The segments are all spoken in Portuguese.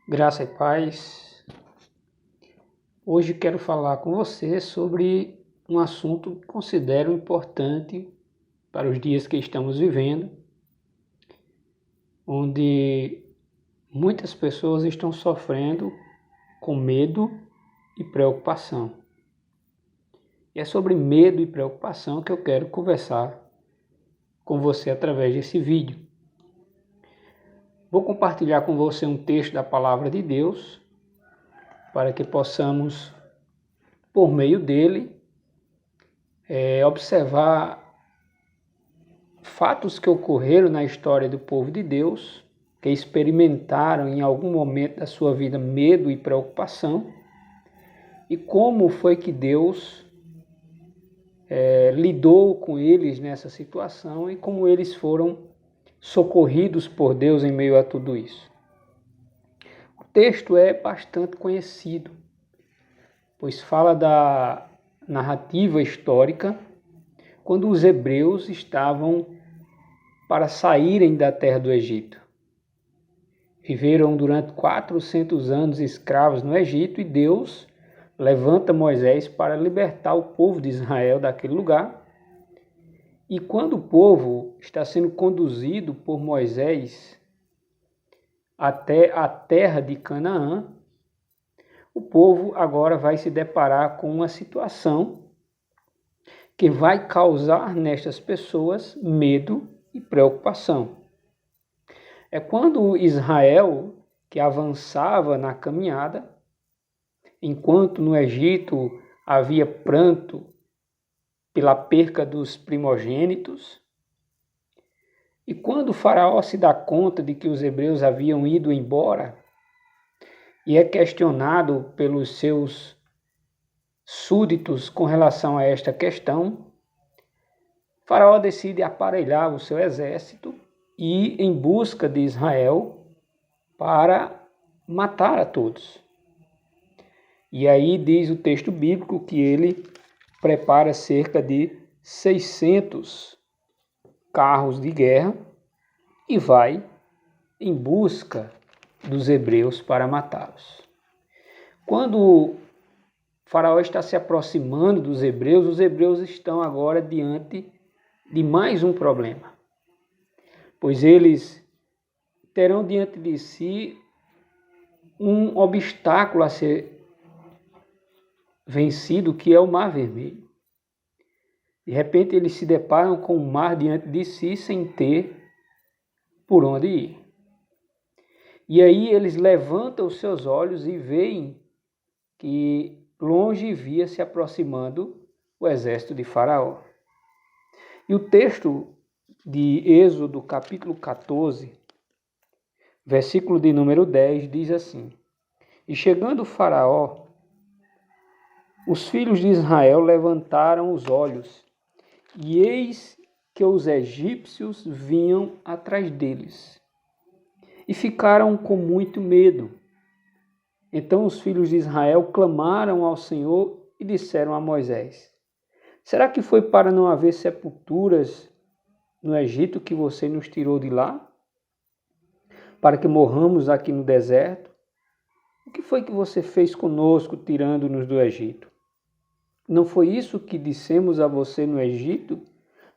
Graça e paz. Hoje quero falar com você sobre um assunto que considero importante para os dias que estamos vivendo, onde muitas pessoas estão sofrendo com medo e preocupação. E é sobre medo e preocupação que eu quero conversar com você através desse vídeo. Vou compartilhar com você um texto da Palavra de Deus para que possamos, por meio dele, observar fatos que ocorreram na história do povo de Deus, que experimentaram em algum momento da sua vida medo e preocupação, e como foi que Deus lidou com eles nessa situação e como eles foram socorridos por Deus em meio a tudo isso. O texto é bastante conhecido, pois fala da narrativa histórica quando os hebreus estavam para saírem da terra do Egito. Viveram durante 400 anos escravos no Egito e Deus levanta Moisés para libertar o povo de Israel daquele lugar. E quando o povo está sendo conduzido por Moisés até a terra de Canaã, o povo agora vai se deparar com uma situação que vai causar nestas pessoas medo e preocupação. É quando Israel, que avançava na caminhada, enquanto no Egito havia pranto pela perca dos primogênitos, e quando o faraó se dá conta de que os hebreus haviam ido embora, e é questionado pelos seus súditos com relação a esta questão, Faraó decide aparelhar o seu exército e ir em busca de Israel para matar a todos. E aí diz o texto bíblico que ele prepara cerca de 600 carros de guerra e vai em busca dos hebreus para matá-los. Quando Faraó está se aproximando dos hebreus, os hebreus estão agora diante de mais um problema, pois eles terão diante de si um obstáculo a ser vencido, que é o Mar Vermelho. De repente eles se deparam com o mar diante de si sem ter por onde ir. E aí eles levantam os seus olhos e veem que longe via se aproximando o exército de Faraó. E o texto de Êxodo, capítulo 14, versículo de número 10, diz assim: E chegando Faraó, os filhos de Israel levantaram os olhos, e eis que os egípcios vinham atrás deles, e ficaram com muito medo. Então os filhos de Israel clamaram ao Senhor e disseram a Moisés: Será que foi para não haver sepulturas no Egito que você nos tirou de lá? Para que morramos aqui no deserto? O que foi que você fez conosco, tirando-nos do Egito? Não foi isso que dissemos a você no Egito?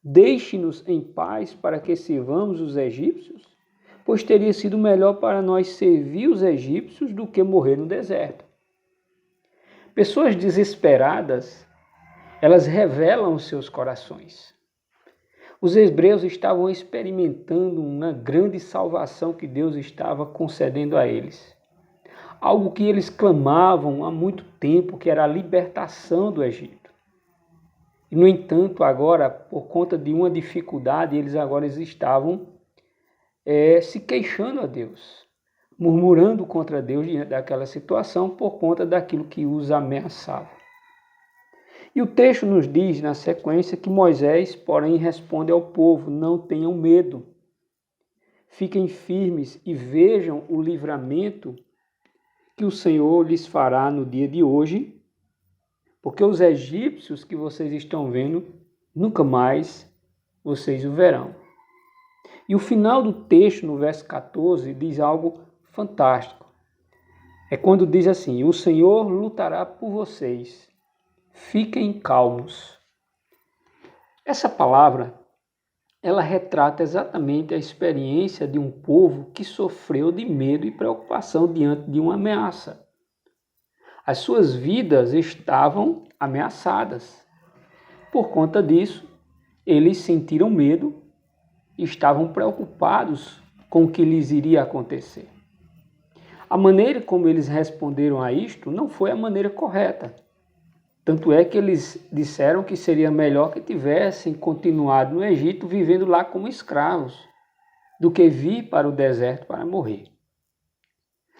Deixe-nos em paz para que sirvamos os egípcios? Pois teria sido melhor para nós servir os egípcios do que morrer no deserto. Pessoas desesperadas, elas revelam os seus corações. Os hebreus estavam experimentando uma grande salvação que Deus estava concedendo a eles. Algo que eles clamavam há muito tempo, que era a libertação do Egito. E, no entanto, agora, por conta de uma dificuldade, eles estavam se queixando a Deus, murmurando contra Deus diante daquela situação por conta daquilo que os ameaçava. E o texto nos diz, na sequência, que Moisés, porém, responde ao povo: não tenham medo, fiquem firmes e vejam o livramento que o Senhor lhes fará no dia de hoje, porque os egípcios que vocês estão vendo, nunca mais vocês o verão. E o final do texto, no verso 14, diz algo fantástico. É quando diz assim: o Senhor lutará por vocês, fiquem calmos. Essa palavra, ela retrata exatamente a experiência de um povo que sofreu de medo e preocupação diante de uma ameaça. As suas vidas estavam ameaçadas. Por conta disso, eles sentiram medo e estavam preocupados com o que lhes iria acontecer. A maneira como eles responderam a isto não foi a maneira correta. Tanto é que eles disseram que seria melhor que tivessem continuado no Egito vivendo lá como escravos, do que vir para o deserto para morrer.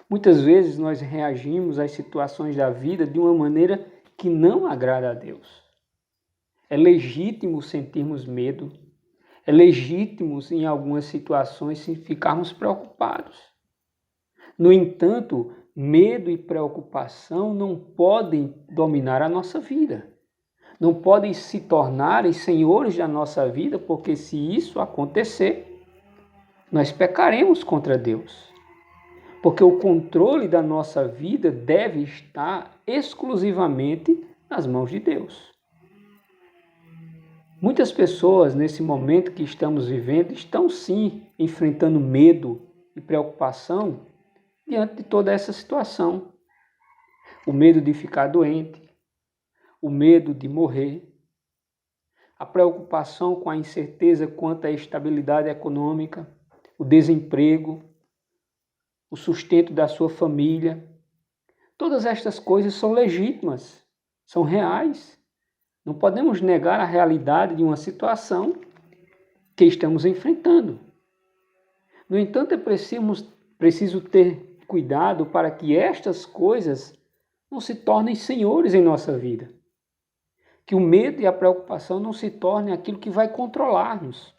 Muitas vezes nós reagimos às situações da vida de uma maneira que não agrada a Deus. É legítimo sentirmos medo, é legítimo em algumas situações ficarmos preocupados. No entanto, medo e preocupação não podem dominar a nossa vida. Não podem se tornarem senhores da nossa vida, porque se isso acontecer, nós pecaremos contra Deus. Porque o controle da nossa vida deve estar exclusivamente nas mãos de Deus. Muitas pessoas, nesse momento que estamos vivendo, estão sim enfrentando medo e preocupação diante de toda essa situação. O medo de ficar doente, o medo de morrer, a preocupação com a incerteza quanto à estabilidade econômica, o desemprego, o sustento da sua família. Todas estas coisas são legítimas, são reais. Não podemos negar a realidade de uma situação que estamos enfrentando. No entanto, é preciso ter cuidado para que estas coisas não se tornem senhores em nossa vida. Que o medo e a preocupação não se tornem aquilo que vai controlar-nos.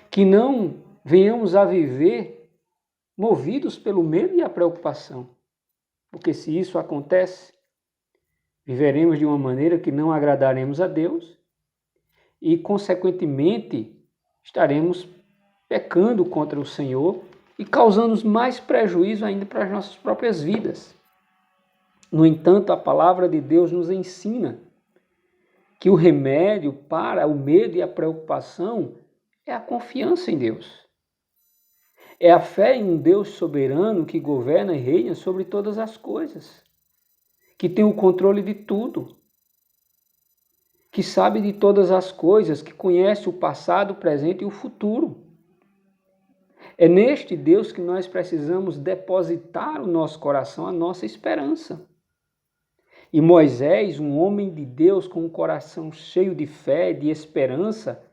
Que não venhamos a viver movidos pelo medo e a preocupação. Porque se isso acontece, viveremos de uma maneira que não agradaremos a Deus e, consequentemente, estaremos pecando contra o Senhor e causando mais prejuízo ainda para as nossas próprias vidas. No entanto, a palavra de Deus nos ensina que o remédio para o medo e a preocupação é a confiança em Deus. É a fé em um Deus soberano que governa e reina sobre todas as coisas, que tem o controle de tudo, que sabe de todas as coisas, que conhece o passado, o presente e o futuro. É neste Deus que nós precisamos depositar o nosso coração, a nossa esperança. E Moisés, um homem de Deus com um coração cheio de fé, de esperança,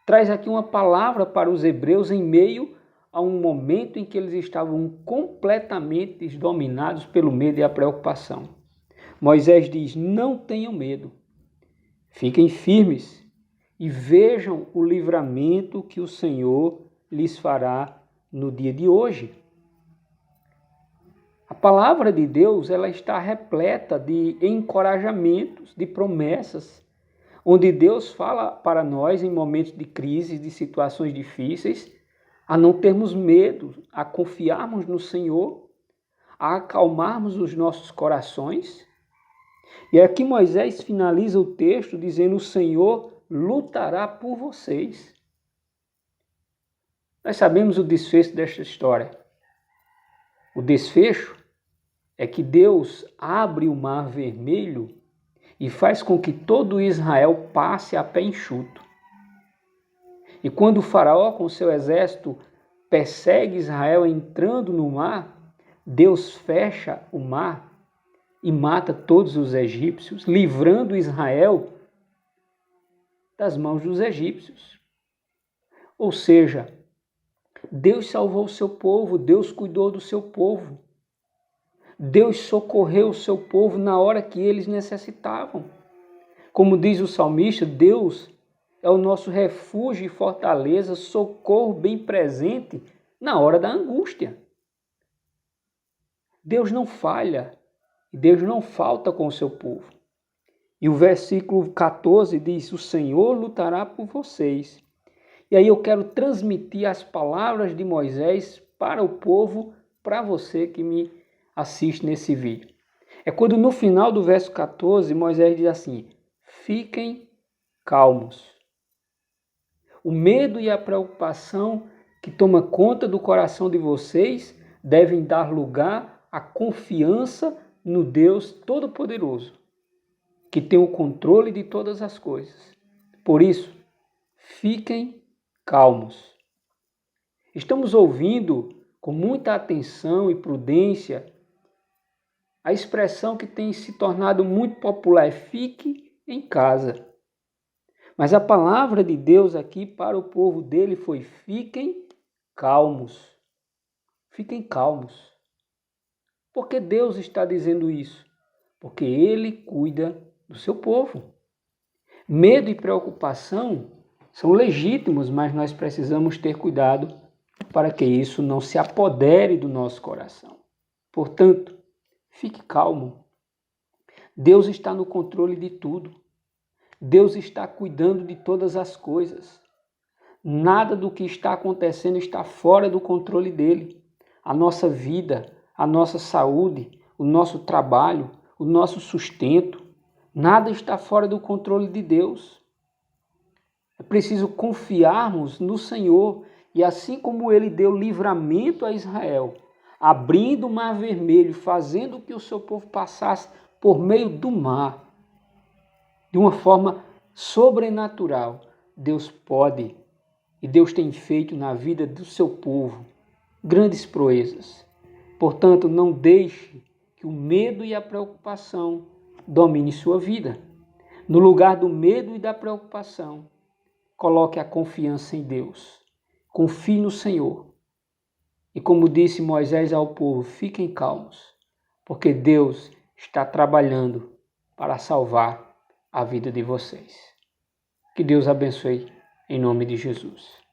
traz aqui uma palavra para os hebreus em meio a um momento em que eles estavam completamente dominados pelo medo e a preocupação. Moisés diz: não tenham medo, fiquem firmes e vejam o livramento que o Senhor lhes fará no dia de hoje. A palavra de Deus, ela está repleta de encorajamentos, de promessas, onde Deus fala para nós em momentos de crise, de situações difíceis, a não termos medo, a confiarmos no Senhor, a acalmarmos os nossos corações. E aqui Moisés finaliza o texto dizendo: o Senhor lutará por vocês. Nós sabemos o desfecho desta história. O desfecho é que Deus abre o mar vermelho e faz com que todo Israel passe a pé enxuto. E quando o faraó com seu exército persegue Israel entrando no mar, Deus fecha o mar e mata todos os egípcios, livrando Israel das mãos dos egípcios. Ou seja, Deus salvou o seu povo, Deus cuidou do seu povo. Deus socorreu o seu povo na hora que eles necessitavam. Como diz o salmista, Deus é o nosso refúgio e fortaleza, socorro bem presente na hora da angústia. Deus não falha, Deus não falta com o seu povo. E o versículo 14 diz: o Senhor lutará por vocês. E aí eu quero transmitir as palavras de Moisés para o povo para você que me assiste nesse vídeo. É quando no final do verso 14, Moisés diz assim: fiquem calmos. O medo e a preocupação que toma conta do coração de vocês devem dar lugar à confiança no Deus Todo-Poderoso, que tem o controle de todas as coisas. Por isso, fiquem calmos. Estamos ouvindo com muita atenção e prudência a expressão que tem se tornado muito popular: fique em casa. Mas a palavra de Deus aqui para o povo dele foi: fiquem calmos. Fiquem calmos. Por que Deus está dizendo isso? Porque Ele cuida do seu povo. Medo e preocupação são legítimos, mas nós precisamos ter cuidado para que isso não se apodere do nosso coração. Portanto, fique calmo. Deus está no controle de tudo. Deus está cuidando de todas as coisas. Nada do que está acontecendo está fora do controle dele. A nossa vida, a nossa saúde, o nosso trabalho, o nosso sustento, nada está fora do controle de Deus. É preciso confiarmos no Senhor e assim como Ele deu livramento a Israel, abrindo o Mar Vermelho, fazendo que o seu povo passasse por meio do mar, de uma forma sobrenatural, Deus pode e Deus tem feito na vida do seu povo grandes proezas. Portanto, não deixe que o medo e a preocupação domine sua vida. No lugar do medo e da preocupação, coloque a confiança em Deus. Confie no Senhor. E como disse Moisés ao povo, fiquem calmos, porque Deus está trabalhando para salvar a vida de vocês. Que Deus abençoe em nome de Jesus.